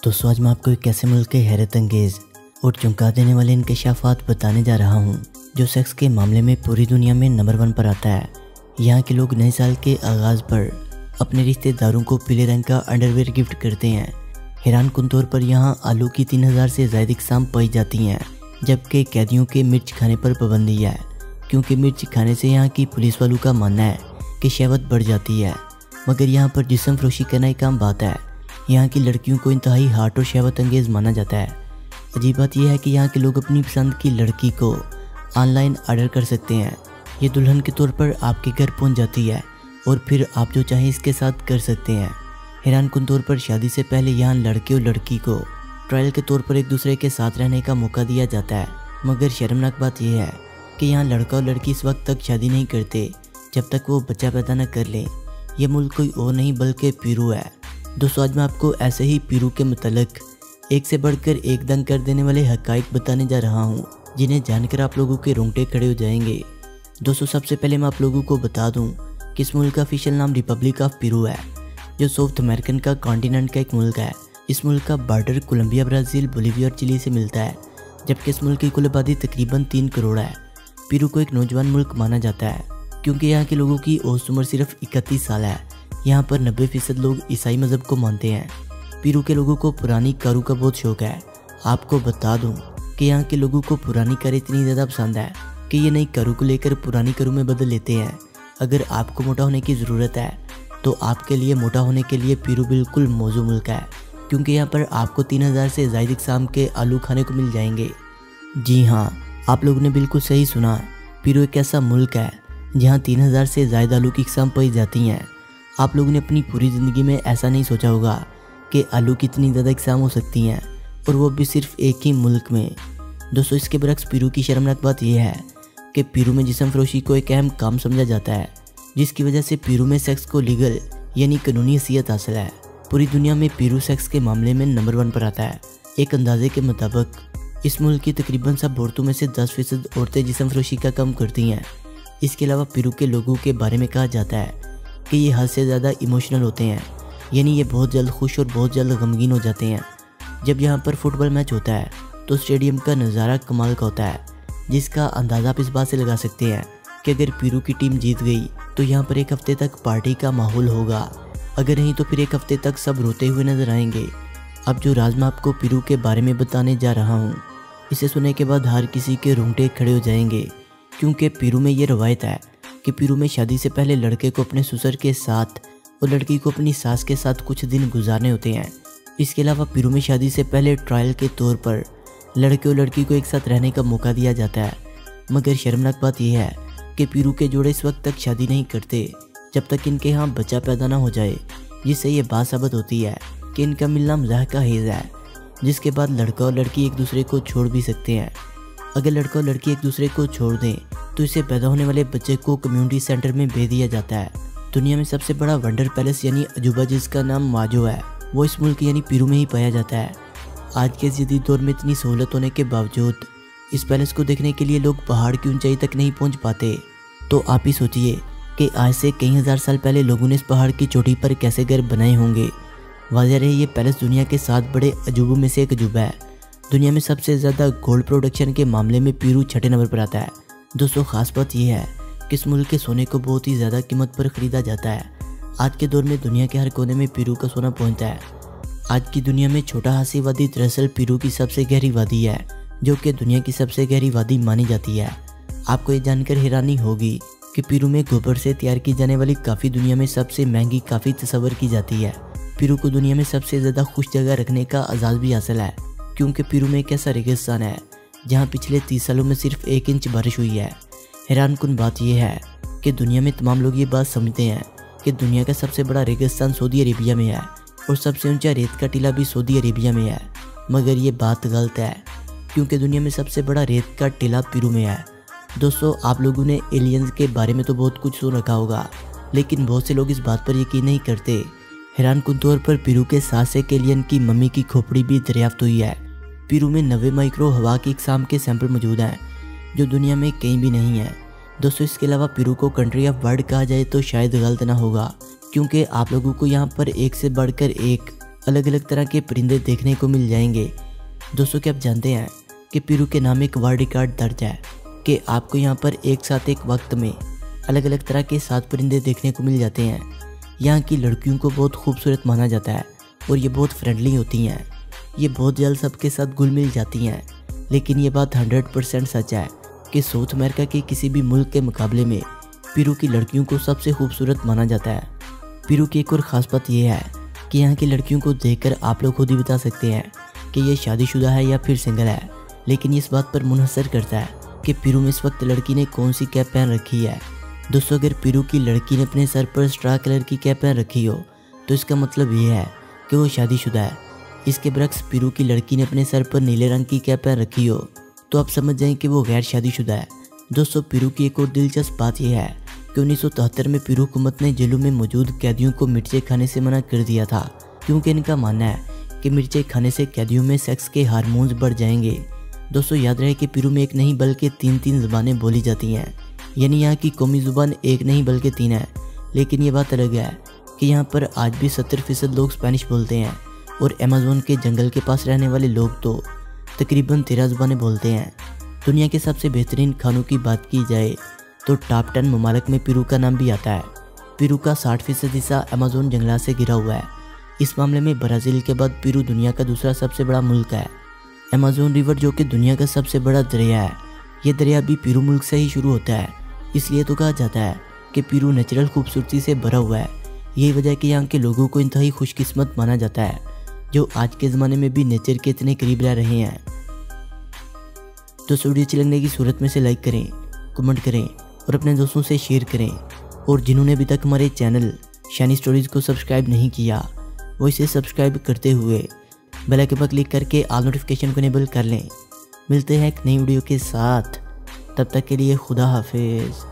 दोस्तों आज मैं आपको एक ऐसे मुल्क के हैरत अंगेज और चौंका देने वाले इंकशाफात बताने जा रहा हूँ जो सेक्स के मामले में पूरी दुनिया में नंबर 1 पर आता है। यहाँ के लोग नए साल के आगाज़ पर अपने रिश्तेदारों को पीले रंग का अंडरवेयर गिफ्ट करते हैं। हैरान कुन तौर पर यहाँ आलू की 3000 से ज़्यादा इकसाम पाई जाती हैं, जबकि कैदियों के मिर्च खाने पर पाबंदी है, क्योंकि मिर्च खाने से यहाँ की पुलिस वालों का मानना है कि शहवत बढ़ जाती है। मगर यहाँ पर जिस्म फरोशी करना एक आम बात है। यहाँ की लड़कियों को इंतहाई हाट और शहवत अंगेज माना जाता है। अजीब बात यह है कि यहाँ के लोग अपनी पसंद की लड़की को ऑनलाइन ऑर्डर कर सकते हैं। ये दुल्हन के तौर पर आपके घर पहुँच जाती है और फिर आप जो चाहें इसके साथ कर सकते हैं। हैरान कुन तौर पर शादी से पहले यहाँ लड़के और लड़की को ट्रायल के तौर पर एक दूसरे के साथ रहने का मौका दिया जाता है। मगर शर्मनाक बात यह है कि यहाँ लड़का और लड़की इस वक्त तक शादी नहीं करते जब तक वो बच्चा पैदा न कर ले। यह मुल्क कोई और नहीं बल्कि पेरू है। दोस्तों आज मैं आपको ऐसे ही पेरू के मुतल्लिक एक से बढ़कर एक दंग कर देने वाले हकाइक बताने जा रहा हूँ, जिन्हें जानकर आप लोगों के रोंगटे खड़े हो जाएंगे। दोस्तों सबसे पहले मैं आप लोगों को बता दूँ कि इस मुल्क का ऑफिशियल नाम रिपब्लिक ऑफ पेरू है, जो साउथ अमेरिकन का कॉन्टिनेंट का एक मुल्क है। इस मुल्क का बॉर्डर कोलंबिया, ब्राज़ील, बोलीविया और चिली से मिलता है, जबकि इस मुल्क की कुल आबादी तकरीबन 3 करोड़ है। पेरू को एक नौजवान मुल्क माना जाता है क्योंकि यहाँ के लोगों की औसत उम्र सिर्फ 31 साल है। यहाँ पर 90% लोग ईसाई मज़हब को मानते हैं। पेरू के लोगों को पुरानी कारों का बहुत शौक है। आपको बता दूं कि यहाँ के लोगों को पुरानी कारें इतनी ज़्यादा पसंद है कि ये नई कारों को लेकर पुरानी कारों में बदल लेते हैं। अगर आपको मोटा होने की ज़रूरत है तो आपके लिए मोटा होने के लिए पेरू बिल्कुल मौजू मुल्क है, क्योंकि यहाँ पर आपको 3000 से ज़्यादा इकसाम के आलू खाने को मिल जाएंगे। जी हाँ, आप लोगों ने बिल्कुल सही सुना। पेरू एक ऐसा मुल्क है जहाँ 3000 से ज़्यादा आलू की इकसाम पाई जाती हैं। आप लोगों ने अपनी पूरी ज़िंदगी में ऐसा नहीं सोचा होगा कि आलू कितनी ज़्यादा इकसाम हो सकती हैं, और वो भी सिर्फ एक ही मुल्क में। दोस्तों इसके बरक्स पेरू की शर्मनाक बात यह है कि पेरू में जिस्म फरोशी को एक अहम काम समझा जाता है, जिसकी वजह से पेरू में सेक्स को लीगल यानी कानूनी हैसियत हासिल है। पूरी दुनिया में पेरू सेक्स के मामले में नंबर 1 पर आता है। एक अंदाजे के मुताबिक इस मुल्क की तकरीबन सब औरतों में से 10% औरतें जिस्म फरोशी का काम करती हैं। इसके अलावा पेरू के लोगों के बारे में कहा जाता है कि ये हद से ज़्यादा इमोशनल होते हैं, यानी ये बहुत जल्द खुश और बहुत जल्द गमगीन हो जाते हैं। जब यहाँ पर फुटबॉल मैच होता है तो स्टेडियम का नज़ारा कमाल का होता है, जिसका अंदाज़ा आप इस बात से लगा सकते हैं कि अगर पेरू की टीम जीत गई तो यहाँ पर एक हफ्ते तक पार्टी का माहौल होगा, अगर नहीं तो फिर एक हफ्ते तक सब रोते हुए नजर आएंगे। अब जो राज मैं आपको पेरू के बारे में बताने जा रहा हूँ, इसे सुनने के बाद हर किसी के रोंगटे खड़े हो जाएंगे, क्योंकि पेरू में ये रवायत है कि पेरू में शादी से पहले लड़के को अपने ससुर के साथ और लड़की को अपनी सास के साथ कुछ दिन गुजारने होते हैं। इसके अलावा पेरू में शादी से पहले ट्रायल के तौर पर लड़के और लड़की को एक साथ रहने का मौका दिया जाता है। मगर शर्मनाक बात यह है कि पेरू के जोड़े इस वक्त तक शादी नहीं करते जब तक इनके यहाँ बच्चा पैदा ना हो जाए, जिससे ये बात साबित होती है कि इनका मिलना मजाक का हेज है, जिसके बाद लड़का और लड़की एक दूसरे को छोड़ भी सकते हैं। अगर लड़का और लड़की एक दूसरे को छोड़ दें तो इसे पैदा होने वाले बच्चे को कम्युनिटी सेंटर में भेज दिया जाता है। दुनिया में सबसे बड़ा वंडर पैलेस यानी अजूबा, जिसका नाम माजो है, वो इस मुल्क यानी पेरू में ही पाया जाता है। आज के जदीद दौर में इतनी सहूलत होने के बावजूद इस पैलेस को देखने के लिए लोग पहाड़ की ऊंचाई तक नहीं पहुंच पाते। तो आप ही सोचिए कि आज से कई हज़ार साल पहले लोगों ने इस पहाड़ की चोटी पर कैसे घर बनाए होंगे। वाज़ेह रहे ये पैलेस दुनिया के 7 बड़े अजूबों में से एक अजूबा है। दुनिया में सबसे ज़्यादा गोल्ड प्रोडक्शन के मामले में पेरू 6ठे नंबर पर आता है। दोस्तों ख़ास बात यह है कि इस मुल्क के सोने को बहुत ही ज़्यादा कीमत पर ख़रीदा जाता है। आज के दौर में दुनिया के हर कोने में पेरू का सोना पहुंचता है। आज की दुनिया में छोटा हासी वादी दरअसल पेरू की सबसे गहरी वादी है, जो कि दुनिया की सबसे गहरी वादी मानी जाती है। आपको ये जानकर हैरानी होगी कि पेरू में गोबर से तैयार की जाने वाली काफ़ी दुनिया में सबसे महंगी काफ़ी तस्वर की जाती है। पेरू को दुनिया में सबसे ज़्यादा खुश जगह रखने का एजाज़ भी हासिल है, क्योंकि पेरू में एक ऐसा रेगिस्तान है जहाँ पिछले 30 सालों में सिर्फ 1 इंच बारिश हुई है। हैरान कुन बात यह है कि दुनिया में तमाम लोग ये बात समझते हैं कि दुनिया का सबसे बड़ा रेगिस्तान सऊदी अरेबिया में है और सबसे ऊंचा रेत का टीला भी सऊदी अरेबिया में है। मगर ये बात गलत है, क्योंकि दुनिया में सबसे बड़ा रेत का टीला पेरू में है। दोस्तों आप लोगों ने एलियंस के बारे में तो बहुत कुछ सुन रखा होगा, लेकिन बहुत से लोग इस बात पर यकीन नहीं करते। हैरान कुन तौर पर पेरू के 7 एक एलियन की मम्मी की खोपड़ी भी दरियाफ्त हुई है। पेरू में 90 माइक्रो हवा की इकसाम के सैंपल मौजूद हैं, जो दुनिया में कहीं भी नहीं है। दोस्तों इसके अलावा पेरू को कंट्री ऑफ वर्ल्ड कहा जाए तो शायद गलत ना होगा, क्योंकि आप लोगों को यहाँ पर एक से बढ़कर एक अलग अलग तरह के परिंदे देखने को मिल जाएंगे। दोस्तों, क्या आप जानते हैं कि पेरू के नाम एक वर्ल्ड रिकॉर्ड दर्ज है कि आपको यहाँ पर एक साथ एक वक्त में अलग अलग तरह के 7 परिंदे देखने को मिल जाते हैं। यहाँ की लड़कियों को बहुत खूबसूरत माना जाता है और ये बहुत फ्रेंडली होती हैं। ये बहुत जल्द सबके साथ घुल मिल जाती हैं। लेकिन ये बात 100% सच है कि साउथ अमेरिका के किसी भी मुल्क के मुकाबले में पेरू की लड़कियों को सबसे खूबसूरत माना जाता है। पेरू की एक और ख़ास बात यह है कि यहाँ की लड़कियों को देखकर आप लोग खुद ही बता सकते हैं कि ये शादीशुदा है या फिर सिंगल है। लेकिन इस बात पर मुनहसर करता है कि पेरू में इस वक्त लड़की ने कौन सी कैप पहन रखी है। दोस्तों, अगर पेरू की लड़की ने अपने सर पर स्ट्रा कलर की कैप पहन रखी हो तो इसका मतलब ये है कि वो शादीशुदा है। इसके बरक्स पेरू की लड़की ने अपने सर पर नीले रंग की कैप पहन रखी हो तो आप समझ जाएं कि वो गैर शादीशुदा है। दोस्तों, पेरू की एक और दिलचस्प बात यह है कि 1973 में पेरू हुकूमत ने जेलों में मौजूद कैदियों को मिर्चें खाने से मना कर दिया था, क्योंकि इनका मानना है कि मिर्चें खाने से कैदियों में सेक्स के हार्मोन्स बढ़ जाएंगे। दोस्तों, याद रहे कि पेरू में एक नहीं बल्कि 3 ज़ुबानें बोली जाती हैं, यानी यहाँ की कौमी ज़ुबान एक नहीं बल्कि 3 है। लेकिन ये बात अलग है कि यहाँ पर आज भी 70% लोग स्पेनिश बोलते हैं और अमेज़न के जंगल के पास रहने वाले लोग तो तकरीबन 13 ज़ुबानें बोलते हैं। दुनिया के सबसे बेहतरीन खानों की बात की जाए तो टॉप 10 ममालिक में पेरू का नाम भी आता है। पेरू का 60% हिस्सा अमेज़न जंगलात से घिरा हुआ है। इस मामले में ब्राज़ील के बाद पेरू दुनिया का दूसरा सबसे बड़ा मुल्क है। अमेज़न रिवर, जो कि दुनिया का सबसे बड़ा दरिया है, ये दरिया भी पेरू मुल्क से ही शुरू होता है। इसलिए तो कहा जाता है कि पेरू नेचुरल खूबसूरती से भरा हुआ है। यही वजह है कि यहाँ के लोगों को इंतहाई खुशकिस्मत माना जाता है, जो आज के ज़माने में भी नेचर के इतने करीब रह रहे हैं। तो वीडियो अच्छी लगने की सूरत में से लाइक करें, कमेंट करें और अपने दोस्तों से शेयर करें। और जिन्होंने अभी तक हमारे चैनल शाइनी स्टोरीज़ को सब्सक्राइब नहीं किया वो इसे सब्सक्राइब करते हुए बेल आइकन पर क्लिक करके ऑल नोटिफिकेशन को इनेबल कर लें। मिलते हैं एक नई वीडियो के साथ, तब तक के लिए खुदा हाफिज़।